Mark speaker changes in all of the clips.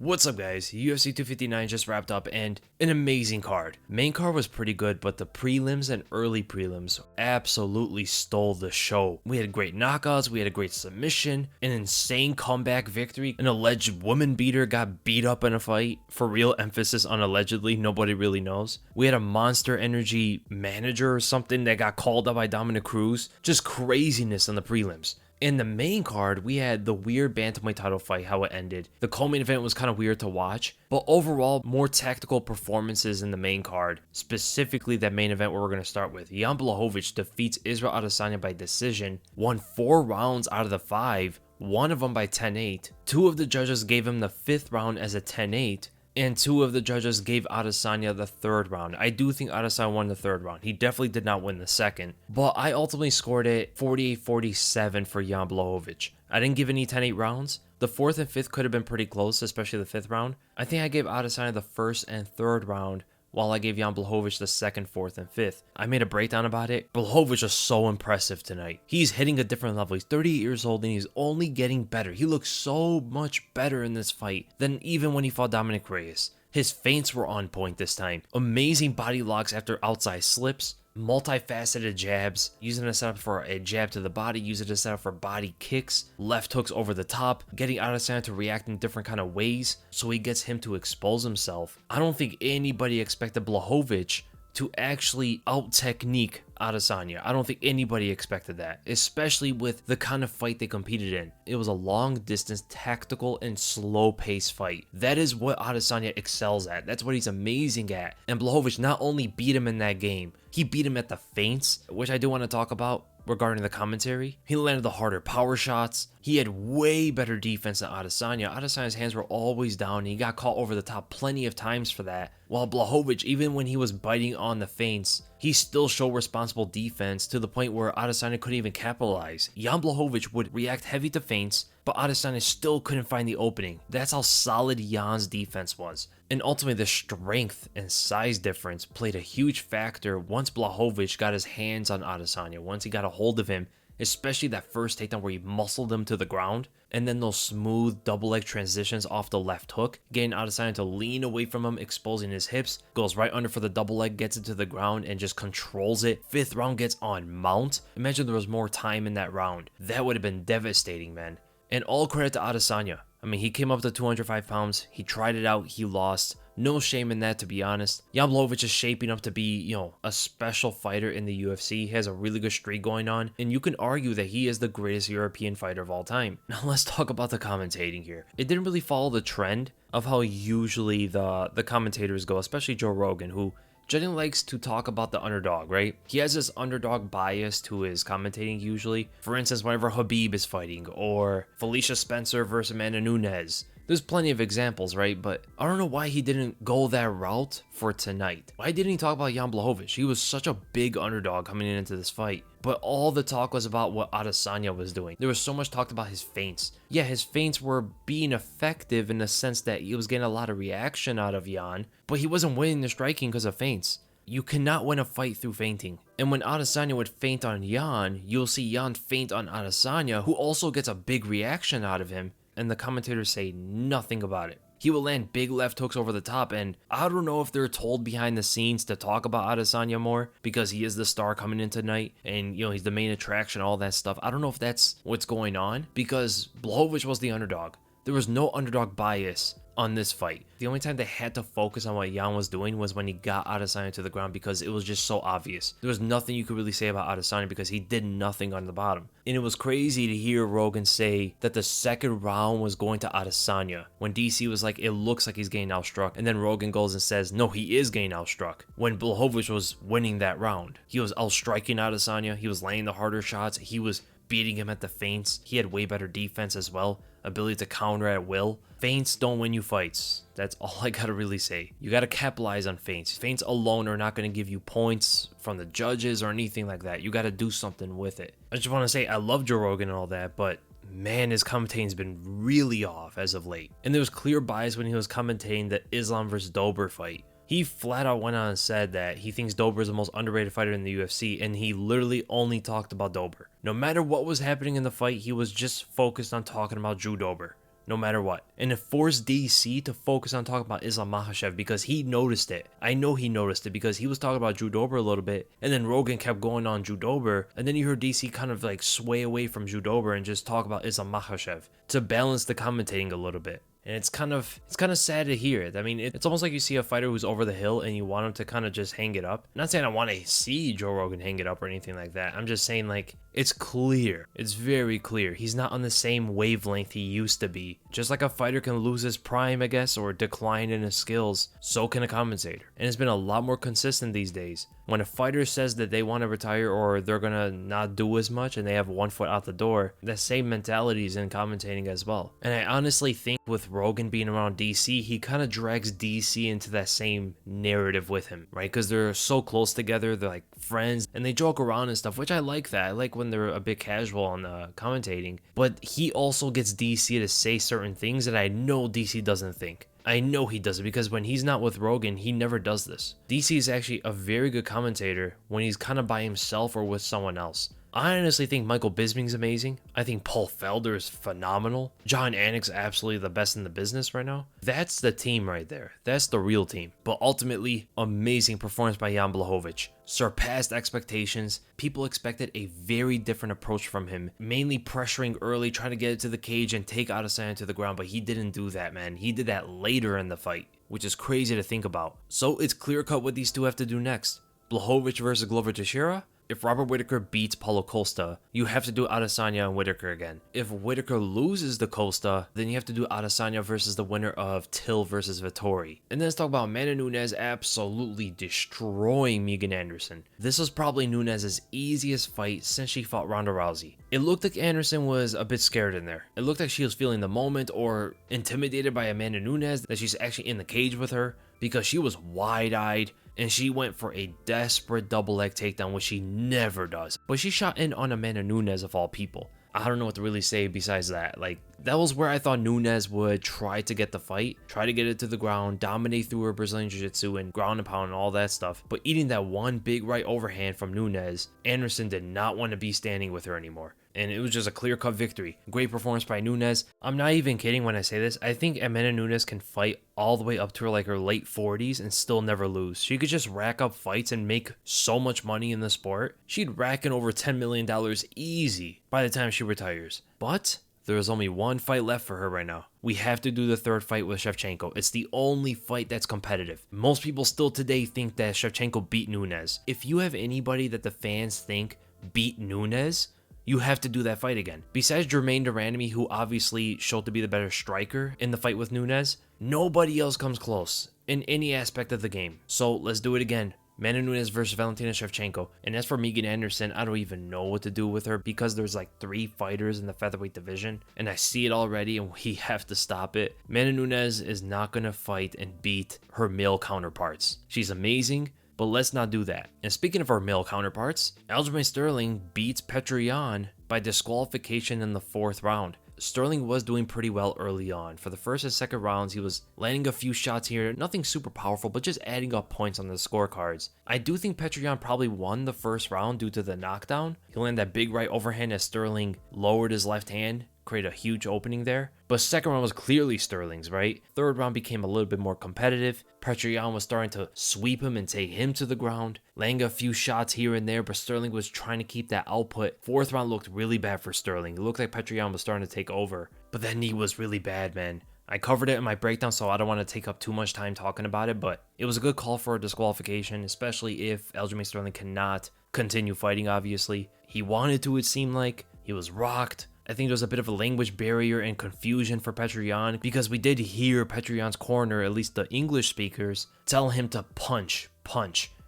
Speaker 1: What's up guys, UFC 259 just wrapped up and an amazing card. Main card was pretty good, but the prelims and early prelims absolutely stole the show. We had great knockouts, we had a great submission, an insane comeback victory, an alleged woman beater got beat up in a fight, for real emphasis on allegedly, nobody really knows. We had a Monster Energy manager or something that got called up by Cruz, just craziness on the prelims. In the main card, we had the weird bantamweight title fight, how it ended. The co-main event was kind of weird to watch, but overall, more tactical performances in the main card, specifically that main event where we're going to start with. Jan Blachowicz defeats Israel Adesanya by decision, won 4 rounds out of the 5, one of them by 10-8. 2 of the judges gave him the 5th round as a 10-8. And 2 of the judges gave Adesanya the 3rd round. I do think Adesanya won the 3rd round. He definitely did not win the 2nd. But I ultimately scored it 48-47 for Jan Blachowicz. I didn't give any 10-8 rounds. The 4th and 5th could have been pretty close, especially the 5th round. I think I gave Adesanya the 1st and 3rd round, while I gave Jan Blachowicz the 2nd, 4th, and 5th. I made a breakdown about it. Blachowicz is so impressive tonight. He's hitting a different level. He's 38 years old and he's only getting better. He looks so much better in this fight than even when he fought Dominic Reyes. His feints were on point this time. Amazing body locks after outside slips. Multifaceted jabs, using a setup for a jab to the body, using a setup for body kicks, left hooks over the top, getting Adesanya to react in different kind of ways, so he gets him to expose himself. I don't think anybody expected Blachowicz to actually out-technique Adesanya. I don't think anybody expected that, especially with the kind of fight they competed in. It was a long-distance, tactical, and slow-paced fight. That is what Adesanya excels at. That's what he's amazing at. And Blachowicz not only beat him in that game, he beat him at the feints, which I do want to talk about regarding the commentary. He landed the harder power shots. He had way better defense than Adesanya. Adesanya's hands were always down and he got caught over the top plenty of times for that. While Blachowicz, even when he was biting on the feints, he still showed responsible defense to the point where Adesanya couldn't even capitalize. Jan Blachowicz would react heavy to feints, but Adesanya still couldn't find the opening. That's how solid Jan's defense was. And ultimately, the strength and size difference played a huge factor once Blachowicz got his hands on Adesanya, once he got a hold of him, especially that first takedown where he muscled him to the ground, and then those smooth double leg transitions off the left hook, getting Adesanya to lean away from him, exposing his hips, goes right under for the double leg, gets it to the ground, and just controls it. 5th round gets on mount. Imagine there was more time in that round. That would have been devastating, man. And all credit to Adesanya. I mean, he came up to 205 pounds, he tried it out, he lost. No shame in that, to be honest. Jan Blachowicz is shaping up to be, a special fighter in the UFC. He has a really good streak going on, and you can argue that he is the greatest European fighter of all time. Now let's talk about the commentating here. It didn't really follow the trend of how usually the commentators go, especially Joe Rogan, who generally likes to talk about the underdog, right? He has this underdog bias to his commentating usually. For instance, whenever Khabib is fighting, or Felicia Spencer versus Amanda Nunes. There's plenty of examples, right? But I don't know why he didn't go that route for tonight. Why didn't he talk about Jan Blachowicz? He was such a big underdog coming into this fight. But all the talk was about what Adesanya was doing. There was so much talked about his feints. Yeah, his feints were being effective in the sense that he was getting a lot of reaction out of Jan, but he wasn't winning the striking because of feints. You cannot win a fight through feinting. And when Adesanya would feint on Jan, you'll see Jan feint on Adesanya, who also gets a big reaction out of him, and the commentators say nothing about it. He will land big left hooks over the top, and I don't know if they're told behind the scenes to talk about Adesanya more because he is the star coming in tonight and he's the main attraction, all that stuff. I don't know if that's what's going on because Blachowicz was the underdog. There was no underdog bias on this fight. The only time they had to focus on what Jan was doing was when he got Adesanya to the ground because it was just so obvious. There was nothing you could really say about Adesanya because he did nothing on the bottom. And it was crazy to hear Rogan say that the 2nd round was going to Adesanya when DC was like, it looks like he's getting outstruck. And then Rogan goes and says, no, he is getting outstruck. When Blachowicz was winning that round, he was outstriking Adesanya. He was laying the harder shots. He was beating him at the feints. He had way better defense as well. Ability to counter at will. Feints don't win you fights. That's all I gotta really say. You gotta capitalize on feints. Feints alone are not gonna give you points from the judges or anything like that. You gotta do something with it. I just want to say I love Joe Rogan and all that, but man, his commentating's been really off as of late. And there was clear bias when he was commentating the Islam versus Dober fight. He flat out went on and said that he thinks Dober is the most underrated fighter in the UFC, and he literally only talked about Dober. No matter what was happening in the fight, he was just focused on talking about Drew Dober. no matter what. And it forced DC to focus on talking about Islam Makhachev because he noticed it. I know he noticed it because he was talking about Drew Dober a little bit, and then Rogan kept going on Drew Dober, and then you heard DC kind of like sway away from Drew Dober and just talk about Islam Makhachev to balance the commentating a little bit. And it's kind of sad to hear it. I mean, it's almost like you see a fighter who's over the hill and you want him to kind of just hang it up. I'm not saying I want to see Joe Rogan hang it up or anything like that. I'm just saying, like, it's clear. It's very clear. He's not on the same wavelength he used to be. Just like a fighter can lose his prime, I guess, or decline in his skills, so can a commentator. And it's been a lot more consistent these days. When a fighter says that they want to retire or they're going to not do as much and they have one foot out the door, that same mentality is in commentating as well. And I honestly think with Rogan being around DC, he kind of drags DC into that same narrative with him, right? Because they're so close together, they're like friends, and they joke around and stuff, which I like that. I like when they're a bit casual on the commentating. But he also gets DC to say certain things that I know DC doesn't think. I know he does it because when he's not with Rogan, he never does this. DC is actually a very good commentator when he's kind of by himself or with someone else. I honestly think Michael Bisping's amazing. I think Paul Felder is phenomenal. John Anik's absolutely the best in the business right now. That's the team right there. That's the real team. But ultimately, amazing performance by Jan Blachowicz. Surpassed expectations. People expected a very different approach from him. Mainly pressuring early, trying to get it to the cage and take Adesanya to the ground. But he didn't do that, man. He did that later in the fight, which is crazy to think about. So it's clear cut what these two have to do next. Blachowicz versus Glover Teixeira. If Robert Whittaker beats Paulo Costa, you have to do Adesanya and Whittaker again. If Whittaker loses to Costa, then you have to do Adesanya versus the winner of Till versus Vettori. And then let's talk about Amanda Nunes absolutely destroying Megan Anderson. This was probably Nunes' easiest fight since she fought Ronda Rousey. It looked like Anderson was a bit scared in there. It looked like she was feeling the moment or intimidated by Amanda Nunes, that she's actually in the cage with her, because she was wide-eyed and she went for a desperate double leg takedown, which she never does. But she shot in on Amanda Nunes of all people. I don't know what to really say besides that. Like, that was where I thought Nunes would try to get the fight, try to get it to the ground, dominate through her Brazilian Jiu-Jitsu and ground and pound and all that stuff. But eating that one big right overhand from Nunes, Anderson did not want to be standing with her anymore. And it was just a clear-cut victory. Great performance by Nunes. I'm not even kidding when I say this. I think Amanda Nunes can fight all the way up to her late 40s and still never lose. She could just rack up fights and make so much money in the sport. She'd rack in over $10 million easy by the time she retires. But there is only one fight left for her right now. We have to do the third fight with Shevchenko. It's the only fight that's competitive. Most people still today think that Shevchenko beat Nunes. If you have anybody that the fans think beat Nunes, you have to do that fight again. Besides Jermaine Durandamy, who obviously showed to be the better striker in the fight with Nunes, nobody else comes close in any aspect of the game. So let's do it again. Amanda Nunes versus Valentina Shevchenko. And as for Megan Anderson, I don't even know what to do with her because there's like 3 fighters in the featherweight division. And I see it already and we have to stop it. Amanda Nunes is not going to fight and beat her male counterparts. She's amazing, but let's not do that. And speaking of our male counterparts, Aljamain Sterling beats Petr Yan by disqualification in the 4th round. Sterling was doing pretty well early on. For the first and second rounds, he was landing a few shots here, nothing super powerful, but just adding up points on the scorecards. I do think Petr Yan probably won the first round due to the knockdown. He landed that big right overhand as Sterling lowered his left hand, created a huge opening there. But second round was clearly Sterling's, right? Third round became a little bit more competitive. Petr Yan was starting to sweep him and take him to the ground, laying a few shots here and there, but Sterling was trying to keep that output. 4th round looked really bad for Sterling. It looked like Petr Yan was starting to take over, but that knee was really bad, man. I covered it in my breakdown, so I don't want to take up too much time talking about it, but it was a good call for a disqualification, especially if Aljamain Sterling cannot continue fighting, obviously. He wanted to, it seemed like. He was rocked. I think there was a bit of a language barrier and confusion for Petr Yan because we did hear Petr Yan's corner, at least the English speakers, tell him to punch.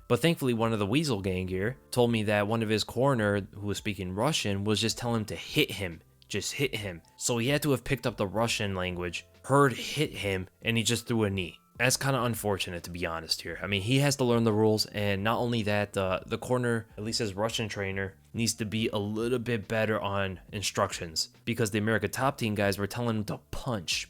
Speaker 1: But thankfully, one of the Weasel gang here told me that one of his corner, who was speaking Russian, was just telling him to hit him. Just hit him. So he had to have picked up the Russian language, heard hit him, and he just threw a knee. That's kind of unfortunate, to be honest here. I mean, he has to learn the rules, and not only that, the corner, at least his Russian trainer, needs to be a little bit better on instructions, because the America Top Team guys were telling him to punch,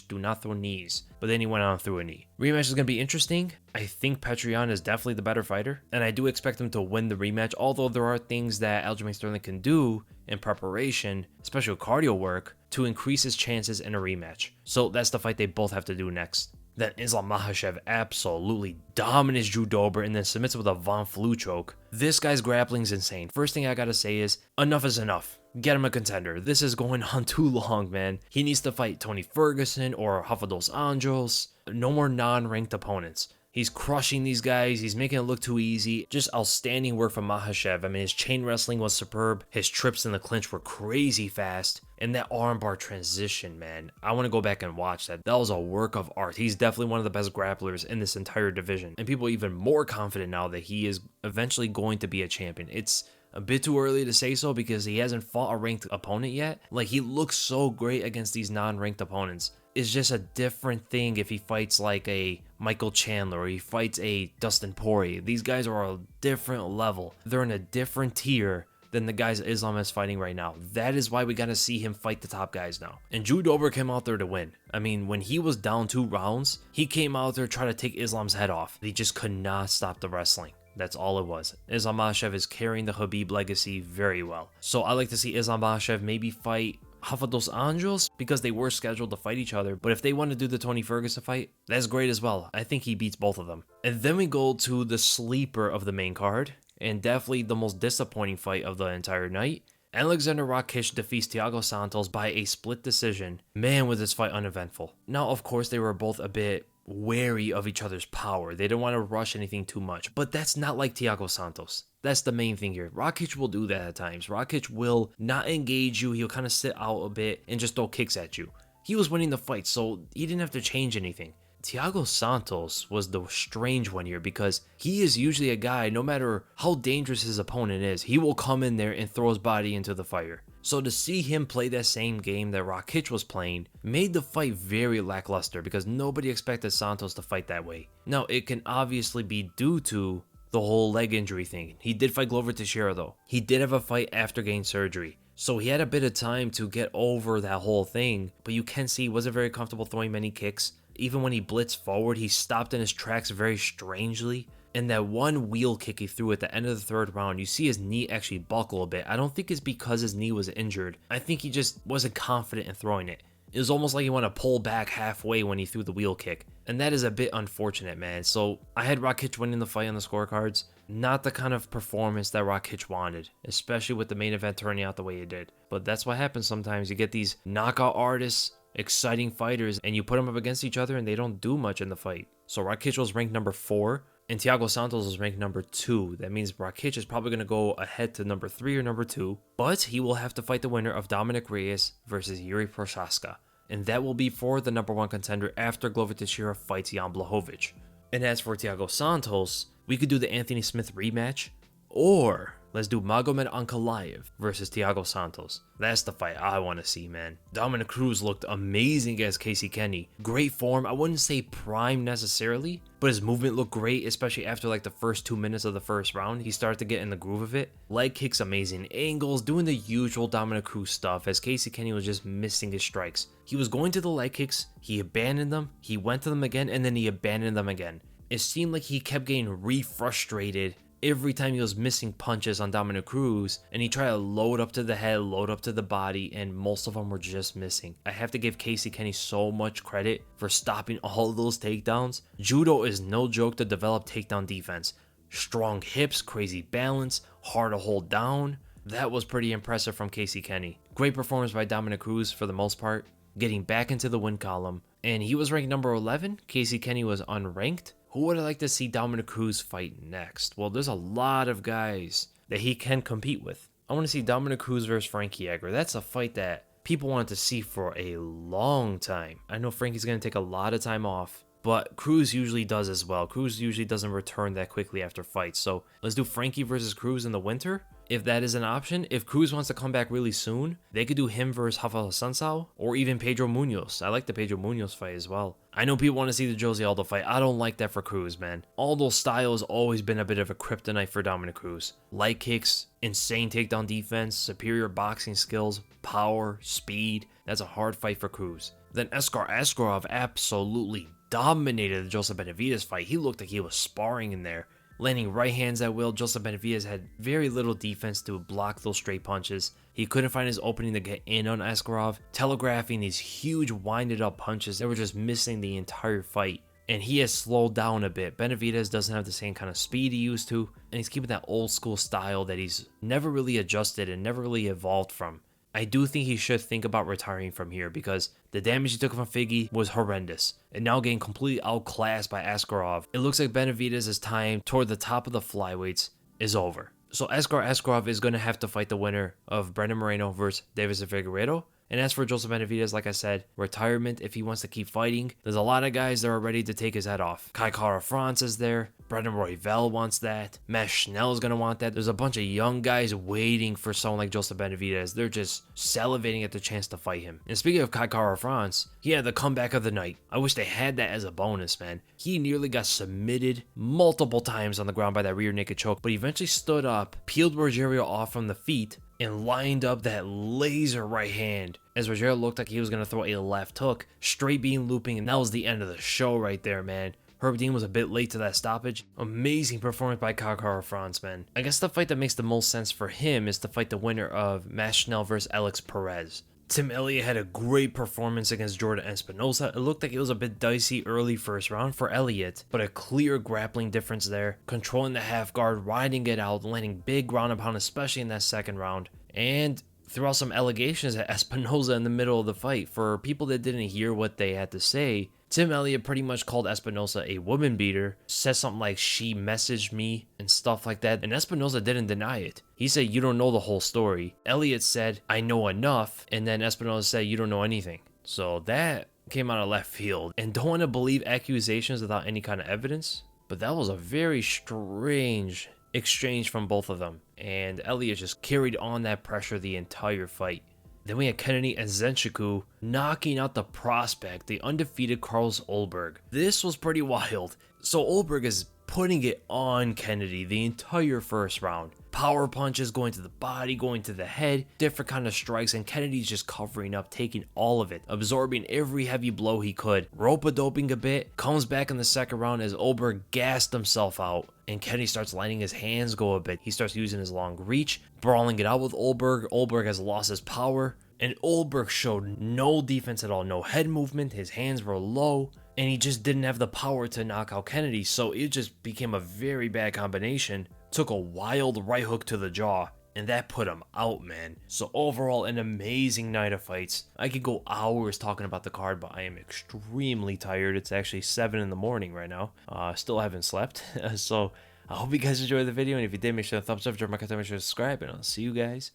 Speaker 1: do not throw knees. But then he went on and threw a knee. Rematch is going to be interesting. I think Petr Yan is definitely the better fighter, and I do expect him to win the rematch, although there are things that Aljamain Sterling can do in preparation, especially cardio work, to increase his chances in a rematch. So that's the fight they both have to do next. Then Islam Makhachev absolutely dominates Drew Dober and then submits with a Von Flue choke. This guy's grappling is insane. First thing I gotta say is, enough is enough. Get him a contender. This is going on too long, man. He needs to fight Tony Ferguson or Rafa dos Anjos. No more non-ranked opponents. He's crushing these guys. He's making it look too easy. Just outstanding work from Makhachev. I mean, his chain wrestling was superb. His trips in the clinch were crazy fast. And that armbar transition, man. I want to go back and watch that. That was a work of art. He's definitely one of the best grapplers in this entire division. And people are even more confident now that he is eventually going to be a champion. It's a bit too early to say so because he hasn't fought a ranked opponent yet. Like, he looks so great against these non-ranked opponents. It's just a different thing if he fights like a Michael Chandler or he fights a Dustin Poirier. These guys are a different level. They're in a different tier than the guys Islam is fighting right now. That is why we gotta see him fight the top guys now. And Drew Dober came out there to win. I mean, when he was down 2 rounds, he came out there trying to take Islam's head off. He just could not stop the wrestling. That's all it was. Islam Makhachev is carrying the Khabib legacy very well. So I like to see Islam Makhachev maybe fight Rafa dos Anjos because they were scheduled to fight each other. But if they want to do the Tony Ferguson fight, that's great as well. I think he beats both of them. And then we go to the sleeper of the main card, and definitely the most disappointing fight of the entire night. Alexander Rakic defeats Thiago Santos by a split decision. Man, was this fight uneventful. Now, of course, they were both a bit wary of each other's power. They didn't want to rush anything too much, but that's not like Thiago Santos. That's the main thing here. Rakic will do that at times. Rakic will not engage you. He'll kind of sit out a bit and just throw kicks at you. He was winning the fight, so he didn't have to change anything. Thiago Santos was the strange one here because he is usually a guy, no matter how dangerous his opponent is, he will come in there and throw his body into the fire. So to see him play that same game that Rakic was playing made the fight very lackluster because nobody expected Santos to fight that way. Now, it can obviously be due to the whole leg injury thing. He did fight Glover Teixeira though. He did have a fight after getting surgery. So he had a bit of time to get over that whole thing, but you can see he wasn't very comfortable throwing many kicks. Even when he blitzed forward, he stopped in his tracks very strangely. And that one wheel kick he threw at the end of the 3rd round, you see his knee actually buckle a bit. I don't think it's because his knee was injured. I think he just wasn't confident in throwing it. It was almost like he wanted to pull back halfway when he threw the wheel kick. And that is a bit unfortunate, man. So I had Rakic winning the fight on the scorecards. Not the kind of performance that Rakic wanted, especially with the main event turning out the way it did. But that's what happens sometimes. You get these knockout artists, exciting fighters, and you put them up against each other and they don't do much in the fight. So Rakic was ranked number 4 and Thiago Santos was ranked number 2. That means Rakic is probably going to go ahead to number 3 or number 2, but he will have to fight the winner of Dominic Reyes versus Yuri Prochazka, and that will be for the number 1 contender after Glover Teixeira fights Jan Blachowicz. And as for Thiago Santos, we could do the Anthony Smith rematch, or let's do Magomed Ankalaev versus Thiago Santos. That's the fight I want to see, man. Dominic Cruz looked amazing against Casey Kenney. Great form. I wouldn't say prime necessarily, but his movement looked great, especially after like the first 2 minutes of the first round. He started to get in the groove of it. Leg kicks, amazing angles, doing the usual Dominic Cruz stuff as Casey Kenney was just missing his strikes. He was going to the leg kicks, he abandoned them, he went to them again, and then he abandoned them again. It seemed like he kept getting re-frustrated every time he was missing punches on Dominic Cruz, and he tried to load up to the head, load up to the body, and most of them were just missing. I have to give Casey Kenney so much credit for stopping all of those takedowns. Judo is no joke to develop takedown defense. Strong hips, crazy balance, hard to hold down. That was pretty impressive from Casey Kenney. Great performance by Dominic Cruz for the most part, getting back into the win column. And he was ranked number 11. Casey Kenney was unranked. Who would I like to see Dominic Cruz fight next? Well, there's a lot of guys that he can compete with. I want to see Dominic Cruz versus Frankie Edgar. That's a fight that people wanted to see for a long time. I know Frankie's going to take a lot of time off, but Cruz usually does as well. Cruz usually doesn't return that quickly after fights. So let's do Frankie versus Cruz in the winter. If that is an option, if Cruz wants to come back really soon, they could do him versus Rafael Sansao or even Pedro Munoz. I like the Pedro Munoz fight as well. I know people want to see the Jose Aldo fight. I don't like that for Cruz, man. Aldo's style has always been a bit of a kryptonite for Dominic Cruz. Light kicks, insane takedown defense, superior boxing skills, power, speed. That's a hard fight for Cruz. Then Askarov absolutely dominated the Joseph Benavidez fight. He looked like he was sparring in there. landing right hands at will. Joseph Benavidez had very little defense to block those straight punches. He couldn't find his opening to get in on Askarov, telegraphing these huge winded up punches that were just missing the entire fight. And he has slowed down a bit. Benavidez doesn't have the same kind of speed he used to, and he's keeping that old school style that he's never really adjusted and never really evolved from. I do think he should think about retiring from here because the damage he took from Figgy was horrendous. And now getting completely outclassed by Askarov, it looks like Benavidez' time toward the top of the flyweights is over. So Askarov is going to have to fight the winner of Brandon Moreno versus Davis Figueiredo. And as for Joseph Benavidez, like I said, retirement if he wants to keep fighting. There's a lot of guys that are ready to take his head off. Kai Kara-France is there. Brendan Royval wants that. Matt Schnell is going to want that. There's a bunch of young guys waiting for someone like Joseph Benavidez. They're just salivating at the chance to fight him. And speaking of Kai Kara-France, he had the comeback of the night. I wish they had that as a bonus, man. He nearly got submitted multiple times on the ground by that rear naked choke, but he eventually stood up, peeled Rogerio off from the feet, and lined up that laser right hand as Rogerio looked like he was going to throw a left hook, straight beam looping, and that was the end of the show right there, man. Herb Dean was a bit late to that stoppage. Amazing performance by Kai Kara-France, man. I guess the fight that makes the most sense for him is to fight the winner of Matt Schnell versus Alex Perez. Tim Elliott had a great performance against Jordan Espinosa. It looked like it was a bit dicey early first round for Elliott, but a clear grappling difference there, controlling the half guard, riding it out, landing big ground and pound, especially in that second round, and threw out some allegations at Espinosa in the middle of the fight. For people that didn't hear what they had to say, Tim Elliott pretty much called Espinosa a woman beater, said something like she messaged me and stuff like that, and Espinosa didn't deny it. He said, you don't know the whole story. Elliott said, I know enough, and then Espinosa said, you don't know anything. So that came out of left field, and don't want to believe accusations without any kind of evidence, but that was a very strange exchange from both of them, and Elliott just carried on that pressure the entire fight. Then we had Kenney and Nzechukwu knocking out the prospect, the undefeated Carlos Ulberg. This was pretty wild. So Ulberg is putting it on Kennedy the entire first round. Power punches going to the body, going to the head, different kind of strikes, and Kennedy's just covering up, taking all of it, absorbing every heavy blow he could. Rope-a-doping a bit, comes back in the second round as Ulberg gassed himself out, and Kennedy starts letting his hands go a bit. He starts using his long reach, brawling it out with Ulberg. Ulberg has lost his power, and Ulberg showed no defense at all, no head movement, his hands were low, and he just didn't have the power to knock out Kennedy, so it just became a very bad combination. Took a wild right hook to the jaw, and that put him out, man. So overall, an amazing night of fights. I could go hours talking about the card, but I am extremely tired. It's actually 7 in the morning right now. Still haven't slept. So I hope you guys enjoyed the video, and if you did, make sure to thumbs up, drop my comment, make sure to subscribe, and I'll see you guys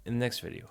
Speaker 1: in the next video.